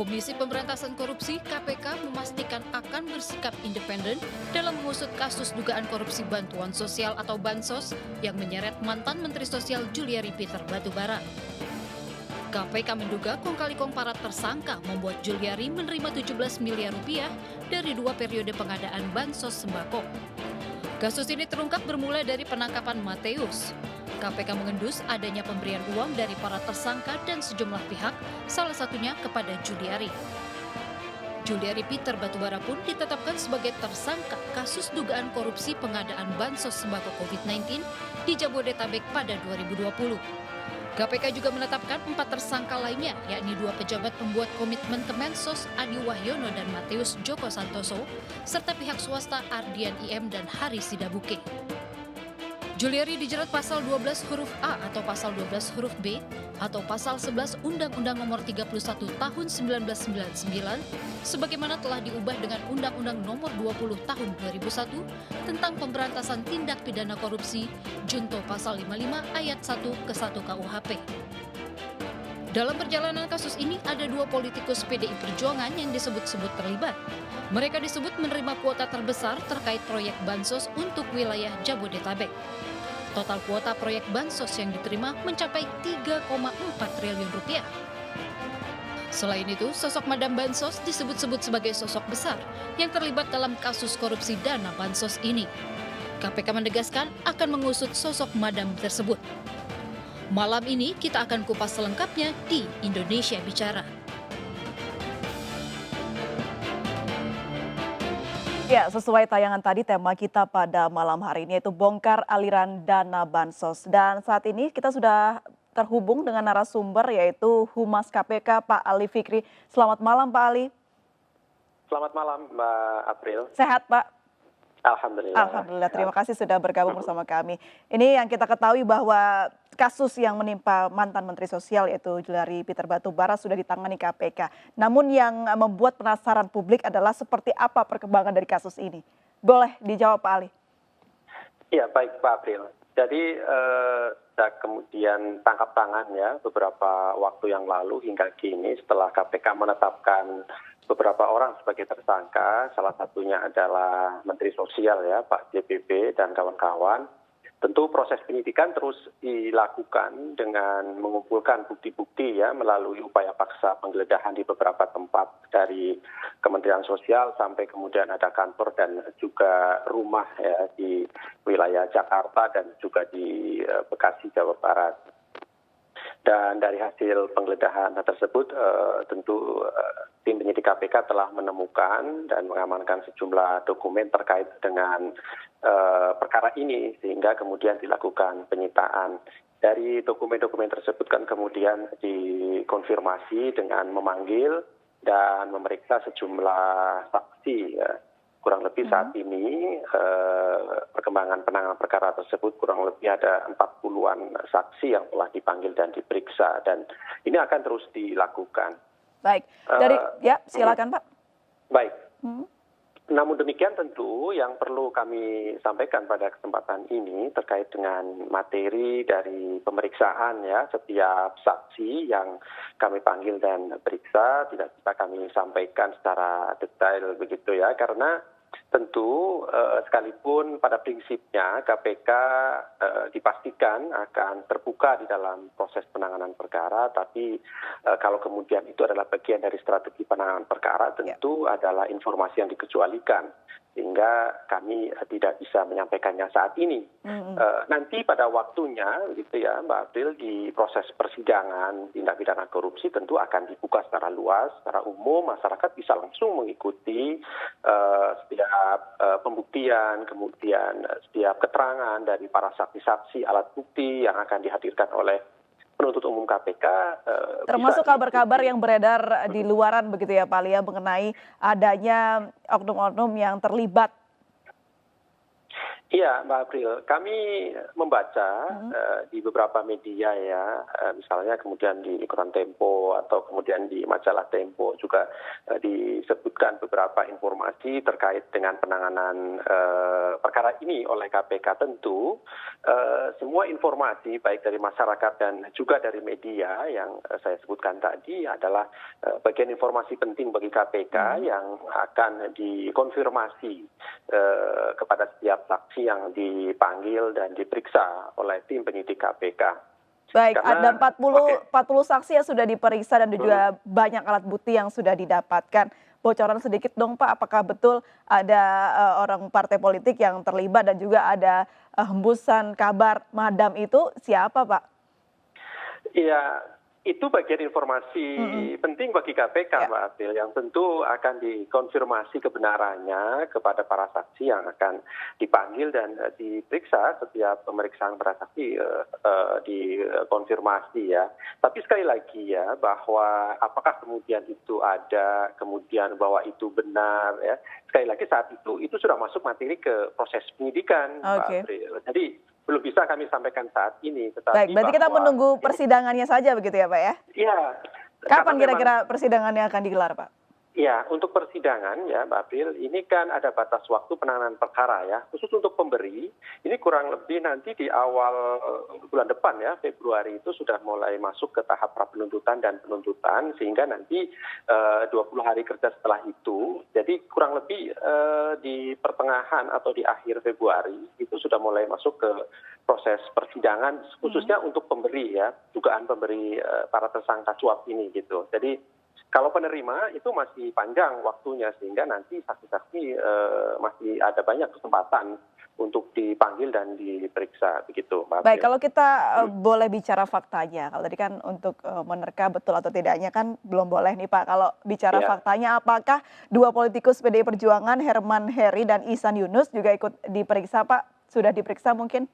Komisi Pemberantasan Korupsi (KPK) memastikan akan bersikap independen dalam mengusut kasus dugaan korupsi bantuan sosial atau Bansos yang menyeret mantan Menteri Sosial Juliari Peter Batubara. KPK menduga kong kali kong para tersangka membuat Juliari menerima 17 miliar rupiah dari 2 periode pengadaan Bansos sembako. Kasus ini terungkap bermula dari penangkapan Mateus. KPK mengendus adanya pemberian uang dari para tersangka dan sejumlah pihak, salah satunya kepada Juliari. Juliari Peter Batubara pun ditetapkan sebagai tersangka kasus dugaan korupsi pengadaan Bansos sembako COVID-19 di Jabodetabek pada 2020. KPK juga menetapkan 4 tersangka lainnya, yakni 2 pejabat pembuat komitmen Kemensos Adi Wahyono dan Mateus Joko Santoso, serta pihak swasta Ardian IM dan Haris Sidabuke. Juliari dijerat pasal 12 huruf A atau pasal 12 huruf B atau pasal 11 Undang-Undang Nomor 31 Tahun 1999 sebagaimana telah diubah dengan Undang-Undang Nomor 20 Tahun 2001 tentang pemberantasan tindak pidana korupsi junto pasal 55 ayat 1 ke 1 KUHP. Dalam perjalanan kasus ini ada 2 politikus PDI Perjuangan yang disebut-sebut terlibat. Mereka disebut menerima kuota terbesar terkait proyek Bansos untuk wilayah Jabodetabek. Total kuota proyek Bansos yang diterima mencapai 3,4 triliun rupiah. Selain itu, sosok Madam Bansos disebut-sebut sebagai sosok besar yang terlibat dalam kasus korupsi dana Bansos ini. KPK menegaskan akan mengusut sosok Madam tersebut. Malam ini kita akan kupas selengkapnya di Indonesia Bicara. Ya, sesuai tayangan tadi tema kita pada malam hari ini yaitu bongkar aliran dana Bansos. Dan saat ini kita sudah terhubung dengan narasumber yaitu Humas KPK Pak Ali Fikri. Selamat malam Pak Ali. Selamat malam Mbak April. Sehat Pak? Alhamdulillah. Alhamdulillah, terima kasih sudah bergabung bersama kami. Ini yang kita ketahui bahwa kasus yang menimpa mantan Menteri Sosial yaitu Juliari Peter Batubara sudah ditangani KPK. Namun yang membuat penasaran publik adalah seperti apa perkembangan dari kasus ini. Boleh dijawab Pak Ali? Iya, baik Pak April. Jadi kita kemudian tangkap tangan ya beberapa waktu yang lalu hingga kini setelah KPK menetapkan beberapa orang sebagai tersangka, salah satunya adalah Menteri Sosial ya Pak JPP dan kawan-kawan. Tentu proses penyidikan terus dilakukan dengan mengumpulkan bukti-bukti ya melalui upaya paksa penggeledahan di beberapa tempat dari Kementerian Sosial sampai kemudian ada kantor dan juga rumah ya di wilayah Jakarta dan juga di Bekasi, Jawa Barat. Dan dari hasil penggeledahan tersebut tentu tim penyidik KPK telah menemukan dan mengamankan sejumlah dokumen terkait dengan perkara ini sehingga kemudian dilakukan penyitaan. Dari dokumen-dokumen tersebut kan kemudian dikonfirmasi dengan memanggil dan memeriksa sejumlah saksi ya. Kurang lebih saat ini perkembangan penanganan perkara tersebut kurang lebih ada 40-an saksi yang telah dipanggil dan diperiksa dan ini akan terus dilakukan. Baik, ya silakan Pak. Baik. Namun demikian tentu yang perlu kami sampaikan pada kesempatan ini terkait dengan materi dari pemeriksaan ya setiap saksi yang kami panggil dan periksa tidak bisa kami sampaikan secara detail begitu ya karena tentu sekalipun pada prinsipnya KPK dipastikan akan terbuka di dalam proses penanganan perkara, tapi kalau kemudian itu adalah bagian dari strategi penanganan perkara, tentu adalah informasi yang dikecualikan sehingga kami tidak bisa menyampaikannya saat ini. Nanti pada waktunya, gitu ya, Mbak April, di proses persidangan tindak pidana korupsi tentu akan dibuka secara luas, secara umum, masyarakat bisa langsung mengikuti setiap pembuktian, kemudian setiap keterangan dari para saksi-saksi, alat bukti yang akan dihadirkan oleh penuntut umum KPK. Termasuk kabar-kabar yang beredar di luaran begitu ya Pak Ali ya mengenai adanya oknum-oknum yang terlibat. Iya, Mbak April. Kami membaca di beberapa media ya, misalnya kemudian di Ikutan Tempo atau kemudian di majalah Tempo juga disebutkan beberapa informasi terkait dengan penanganan perkara ini oleh KPK. Tentu semua informasi baik dari masyarakat dan juga dari media yang saya sebutkan tadi adalah bagian informasi penting bagi KPK yang akan dikonfirmasi kepada setiap saksi yang dipanggil dan diperiksa oleh tim penyidik KPK. Baik, Karena, ada 40 saksi yang sudah diperiksa dan juga banyak alat bukti yang sudah didapatkan. Bocoran sedikit dong Pak, apakah betul ada orang partai politik yang terlibat dan juga ada hembusan kabar madam itu siapa Pak? Iya, itu bagian informasi penting bagi KPK, Mbak April, yang tentu akan dikonfirmasi kebenarannya kepada para saksi yang akan dipanggil dan diperiksa. Setiap pemeriksaan para saksi dikonfirmasi ya. Tapi sekali lagi ya, bahwa apakah kemudian itu ada, kemudian bahwa itu benar ya. Sekali lagi saat itu sudah masuk materi ke proses penyidikan, Mbak April. Jadi belum bisa kami sampaikan saat ini. Baik, berarti kita menunggu persidangannya saja begitu ya Pak ya? Iya. Kapan kira-kira persidangannya akan digelar Pak? Ya, untuk persidangan ya Mbak April, ini kan ada batas waktu penanganan perkara ya. Khusus untuk pemberi, ini kurang lebih nanti di awal bulan depan ya, Februari itu sudah mulai masuk ke tahap prapenuntutan dan penuntutan, sehingga nanti 20 hari kerja setelah itu, jadi kurang lebih di pertengahan atau di akhir Februari, itu sudah mulai masuk ke proses persidangan, khususnya untuk pemberi ya, dugaan pemberi para tersangka suap ini gitu. Jadi, kalau penerima itu masih panjang waktunya sehingga nanti saksi-saksi masih ada banyak kesempatan untuk dipanggil dan diperiksa begitu, Mbak. Baik, kalau kita boleh bicara faktanya, kalau tadi kan untuk menerka betul atau tidaknya kan belum boleh nih Pak. Kalau bicara faktanya, apakah dua politikus PDI Perjuangan Herman Heri dan Ihsan Yunus juga ikut diperiksa Pak? Sudah diperiksa mungkin?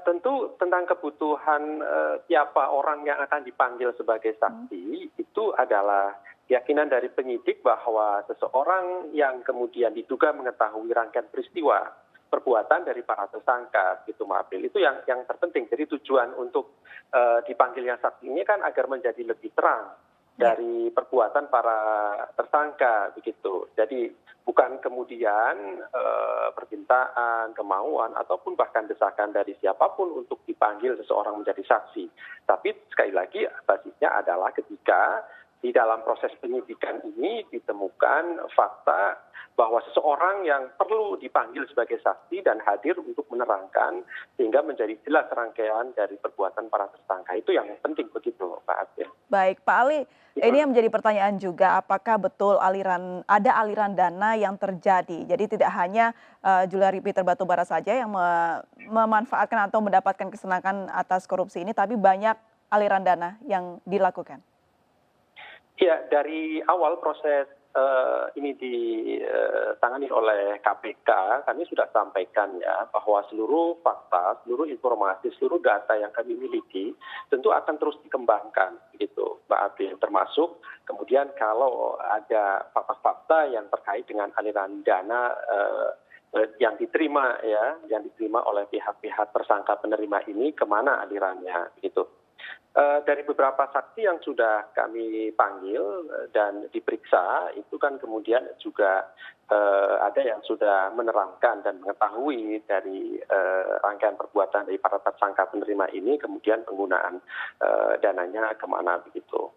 Tentu tentang kebutuhan siapa orang yang akan dipanggil sebagai saksi itu adalah keyakinan dari penyidik bahwa seseorang yang kemudian diduga mengetahui rangkaian peristiwa perbuatan dari para tersangka gitu Mbak April, itu yang terpenting. Jadi tujuan untuk dipanggilnya saksi ini kan agar menjadi lebih terang dari perbuatan para tersangka begitu. Jadi bukan kemudian permintaan, kemauan ataupun bahkan desakan dari siapapun untuk dipanggil seseorang menjadi saksi. Tapi sekali lagi basisnya adalah ketika di dalam proses penyidikan ini ditemukan fakta bahwa seseorang yang perlu dipanggil sebagai saksi dan hadir untuk menerangkan sehingga menjadi jelas rangkaian dari perbuatan para tersangka. Itu yang penting begitu, Pak Abdel. Baik, Pak Ali, ini yang menjadi pertanyaan juga, apakah betul ada aliran dana yang terjadi? Jadi tidak hanya Juliari Peter Batubara saja yang memanfaatkan atau mendapatkan kesenangan atas korupsi ini, tapi banyak aliran dana yang dilakukan. Ya, dari awal proses ini ditangani oleh KPK, kami sudah sampaikan ya bahwa seluruh fakta, seluruh informasi, seluruh data yang kami miliki tentu akan terus dikembangkan, gitu, Mbak April. Termasuk kemudian kalau ada fakta-fakta yang terkait dengan aliran dana yang diterima oleh pihak-pihak tersangka penerima ini, kemana alirannya, gitu. Dari beberapa saksi yang sudah kami panggil dan diperiksa, itu kan kemudian juga ada yang sudah menerangkan dan mengetahui dari rangkaian perbuatan dari para tersangka penerima ini, kemudian penggunaan dananya kemana begitu.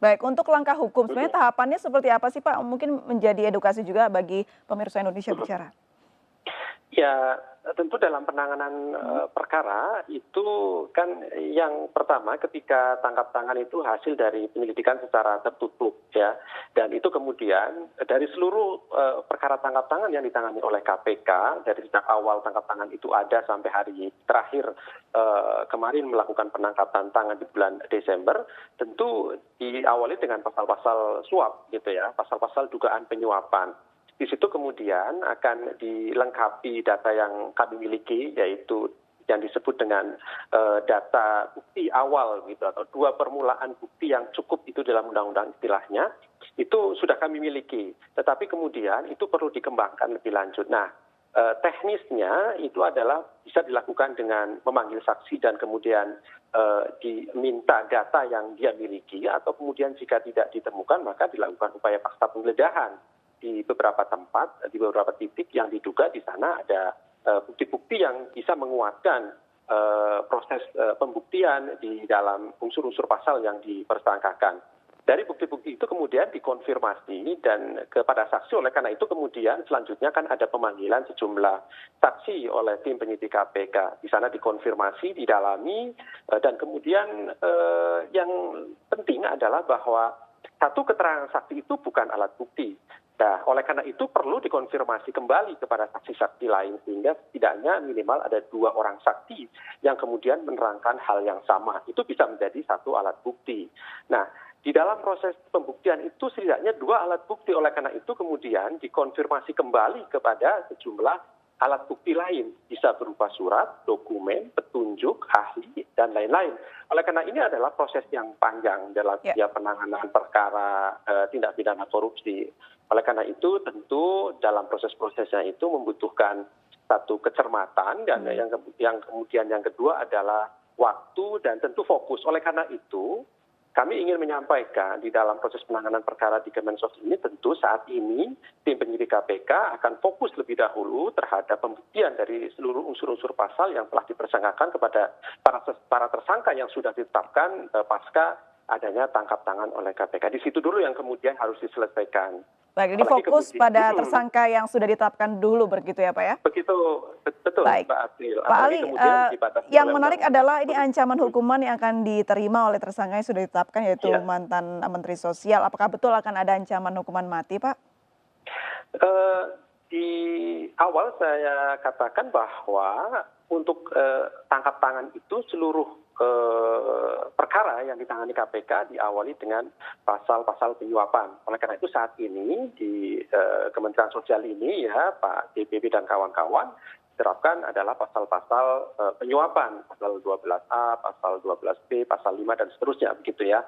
Baik, untuk langkah hukum, sebenarnya tahapannya seperti apa sih Pak? Mungkin menjadi edukasi juga bagi pemirsa Indonesia Bicara. Ya, tentu dalam penanganan perkara itu kan yang pertama ketika tangkap tangan itu hasil dari penyelidikan secara tertutup ya, dan itu kemudian dari seluruh perkara tangkap tangan yang ditangani oleh KPK dari sejak awal tangkap tangan itu ada sampai hari terakhir kemarin melakukan penangkapan tangan di bulan Desember, tentu diawali dengan pasal-pasal suap gitu ya, pasal-pasal dugaan penyuapan. Di situ kemudian akan dilengkapi data yang kami miliki, yaitu yang disebut dengan data bukti awal gitu, atau dua permulaan bukti yang cukup itu dalam undang-undang istilahnya, itu sudah kami miliki. Tetapi kemudian itu perlu dikembangkan lebih lanjut. Nah, teknisnya itu adalah bisa dilakukan dengan memanggil saksi dan kemudian diminta data yang dia miliki, atau kemudian jika tidak ditemukan maka dilakukan upaya paksa penggeledahan di beberapa tempat, di beberapa titik yang diduga di sana ada bukti-bukti yang bisa menguatkan proses pembuktian di dalam unsur-unsur pasal yang dipersangkakan. Dari bukti-bukti itu kemudian dikonfirmasi dan kepada saksi. Oleh karena itu kemudian selanjutnya kan ada pemanggilan sejumlah saksi oleh tim penyidik KPK. Di sana dikonfirmasi, didalami, dan kemudian yang penting adalah bahwa satu keterangan saksi itu bukan alat bukti. Nah, oleh karena itu perlu dikonfirmasi kembali kepada saksi-saksi lain sehingga setidaknya minimal ada 2 orang saksi yang kemudian menerangkan hal yang sama. Itu bisa menjadi satu alat bukti. Nah, di dalam proses pembuktian itu setidaknya 2 alat bukti. Oleh karena itu kemudian dikonfirmasi kembali kepada sejumlah alat bukti lain. Bisa berupa surat, dokumen, petunjuk, ahli, dan lain-lain. Oleh karena ini adalah proses yang panjang dalam penanganan perkara tindak pidana korupsi. Oleh karena itu tentu dalam proses-prosesnya itu membutuhkan satu kecermatan, dan yang kemudian yang kedua adalah waktu dan tentu fokus. Oleh karena itu kami ingin menyampaikan di dalam proses penanganan perkara di Kemensos ini tentu saat ini tim penyidik KPK akan fokus lebih dahulu terhadap pembuktian dari seluruh unsur-unsur pasal yang telah dipersangkakan kepada para tersangka yang sudah ditetapkan pasca adanya tangkap tangan oleh KPK. Di situ dulu yang kemudian harus diselesaikan. Baik, jadi fokus pada tersangka yang sudah ditetapkan dulu begitu ya Pak ya? Begitu, betul Baik. Mbak April. Pak Ali, yang menarik adalah ini ancaman hukuman yang akan diterima oleh tersangka yang sudah ditetapkan yaitu mantan Menteri Sosial. Apakah betul akan ada ancaman hukuman mati Pak? Di awal saya katakan bahwa untuk tangkap tangan itu seluruh perkara yang ditangani KPK diawali dengan pasal-pasal penyuapan. Oleh karena itu saat ini di Kementerian Sosial ini ya Pak DPP dan kawan-kawan diterapkan adalah pasal-pasal penyuapan, pasal 12A, pasal 12B, pasal 5 dan seterusnya begitu ya.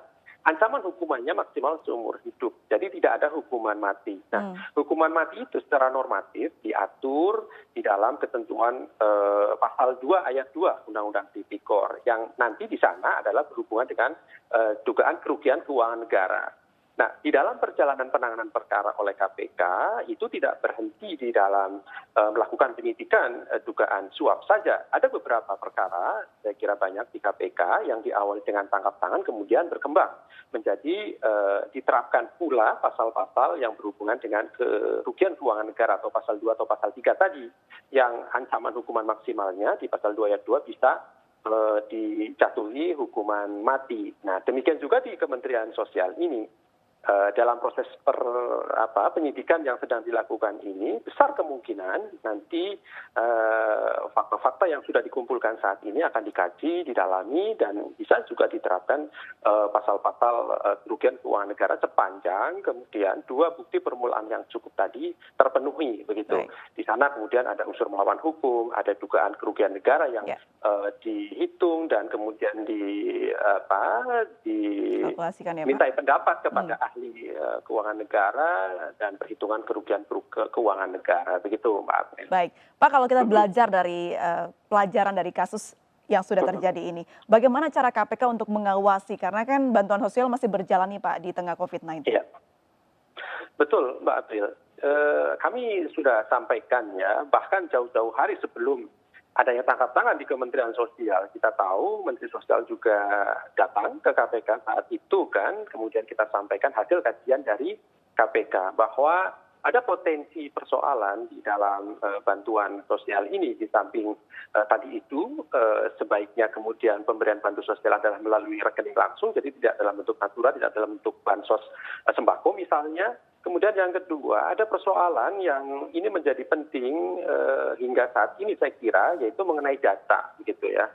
Ancaman hukumannya maksimal seumur hidup. Jadi tidak ada hukuman mati. Nah, hukuman mati itu secara normatif diatur di dalam ketentuan pasal 2 ayat 2 Undang-Undang Tipikor yang nanti di sana adalah berhubungan dengan dugaan kerugian keuangan negara. Nah, di dalam perjalanan penanganan perkara oleh KPK itu tidak berhenti di dalam melakukan penyidikan dugaan suap saja. Ada beberapa perkara, saya kira banyak di KPK yang diawali dengan tangkap tangan kemudian berkembang menjadi diterapkan pula pasal-pasal yang berhubungan dengan kerugian keuangan negara atau pasal 2 atau pasal 3 tadi yang ancaman hukuman maksimalnya di pasal 2 ayat 2 bisa dijatuhi hukuman mati. Nah, demikian juga di Kementerian Sosial ini. Dalam proses penyidikan yang sedang dilakukan ini, besar kemungkinan nanti fakta-fakta yang sudah dikumpulkan saat ini akan dikaji, didalami, dan bisa juga diterapkan pasal-pasal kerugian keuangan negara sepanjang kemudian 2 bukti permulaan yang cukup tadi terpenuhi begitu. Di sana kemudian ada unsur melawan hukum, ada dugaan kerugian negara yang dihitung dan kemudian dimintai pendapat kepada ahli keuangan negara dan perhitungan kerugian keuangan negara begitu Mbak April. Baik, Pak, kalau kita belajar dari pelajaran dari kasus yang sudah terjadi ini, bagaimana cara KPK untuk mengawasi karena kan bantuan sosial masih berjalan nih Pak di tengah COVID-19? Iya, betul Mbak April. Kami sudah sampaikan ya, bahkan jauh-jauh hari sebelum adanya tangkap tangan di Kementerian Sosial. Kita tahu Menteri Sosial juga datang ke KPK saat itu kan, kemudian kita sampaikan hasil kajian dari KPK bahwa ada potensi persoalan di dalam bantuan sosial ini. Di samping tadi itu sebaiknya kemudian pemberian bantuan sosial adalah melalui rekening langsung, jadi tidak dalam bentuk natura, tidak dalam bentuk bansos sembako misalnya. Kemudian yang kedua, ada persoalan yang ini menjadi penting hingga saat ini saya kira, yaitu mengenai data, gitu ya.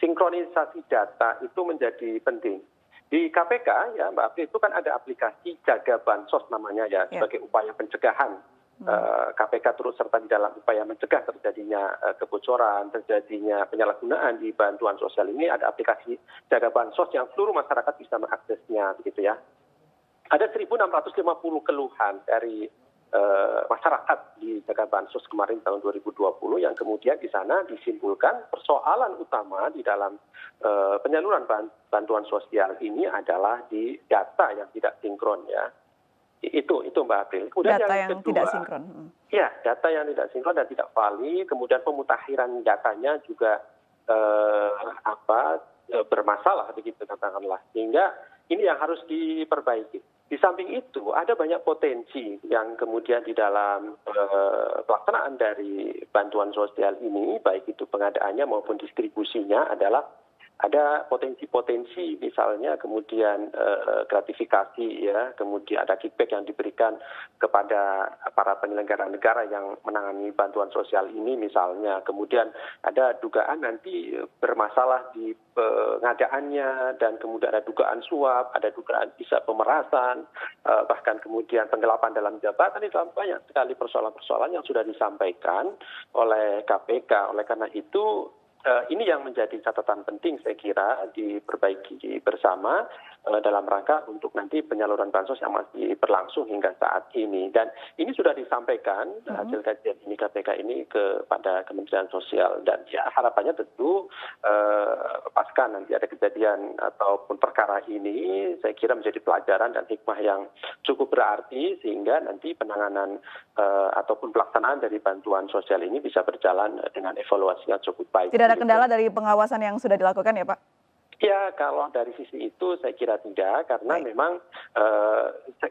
Sinkronisasi data itu menjadi penting. Di KPK, ya Mbak April, itu kan ada aplikasi Jaga Bansos namanya ya, sebagai upaya pencegahan. KPK turut serta di dalam upaya mencegah terjadinya kebocoran, terjadinya penyalahgunaan di bantuan sosial ini. Ada aplikasi Jaga Bansos yang seluruh masyarakat bisa mengaksesnya, begitu ya. Ada 1.650 keluhan dari masyarakat di Jaga Bansos kemarin tahun 2020 yang kemudian di sana disimpulkan persoalan utama di dalam penyaluran bantuan sosial ini adalah di data yang tidak sinkron ya. Itu Mbak April. Kemudian Data yang yang kedua, tidak sinkron. ya data yang tidak sinkron dan tidak valid, kemudian pemutakhiran datanya juga bermasalah begitu katakanlah. Sehingga ini yang harus diperbaiki. Di samping itu ada banyak potensi yang kemudian di dalam pelaksanaan dari bantuan sosial ini, baik itu pengadaannya maupun distribusinya adalah ada potensi-potensi misalnya kemudian gratifikasi ya, kemudian ada kickback yang diberikan kepada para penyelenggara negara yang menangani bantuan sosial ini misalnya, kemudian ada dugaan nanti bermasalah di pengadaannya dan kemudian ada dugaan suap, ada dugaan bisa pemerasan, bahkan kemudian penggelapan dalam jabatan. Itu banyak sekali persoalan-persoalan yang sudah disampaikan oleh KPK. Oleh karena itu ini yang menjadi catatan penting saya kira diperbaiki bersama dalam rangka untuk nanti penyaluran bansos yang masih berlangsung hingga saat ini. Dan ini sudah disampaikan hasil kajian ini KPK ini kepada Kementerian Sosial. Dan ya harapannya tentu pasca nanti ada kejadian ataupun perkara ini saya kira menjadi pelajaran dan hikmah yang cukup berarti sehingga nanti penanganan ataupun pelaksanaan dari bantuan sosial ini bisa berjalan dengan evaluasi yang cukup baik. Tidak ada kendala dari pengawasan yang sudah dilakukan ya Pak? Ya, kalau dari sisi itu saya kira tidak, karena memang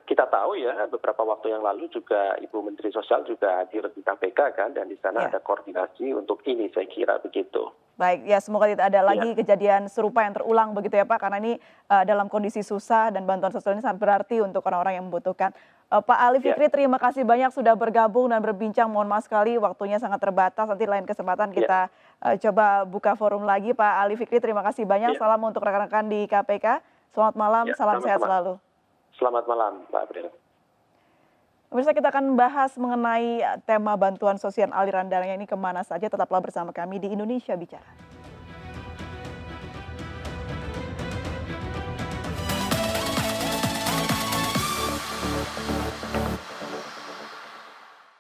kita tahu ya beberapa waktu yang lalu juga Ibu Menteri Sosial juga hadir di KPK kan, dan di sana ada koordinasi untuk ini saya kira begitu. Baik, ya semoga tidak ada lagi kejadian serupa yang terulang begitu ya Pak, karena ini dalam kondisi susah dan bantuan sosial ini sangat berarti untuk orang-orang yang membutuhkan. Pak Ali Fikri, terima kasih banyak sudah bergabung dan berbincang. Mohon maaf sekali waktunya sangat terbatas. Nanti lain kesempatan kita coba buka forum lagi. Pak Ali Fikri, terima kasih banyak. Salam untuk rekan-rekan di KPK. Selamat malam, salam sehat selalu. Selamat malam, Mbak April. Pemirsa, kita akan bahas mengenai tema bantuan sosial aliran dananya ini kemana saja. Tetaplah bersama kami di Indonesia Bicara.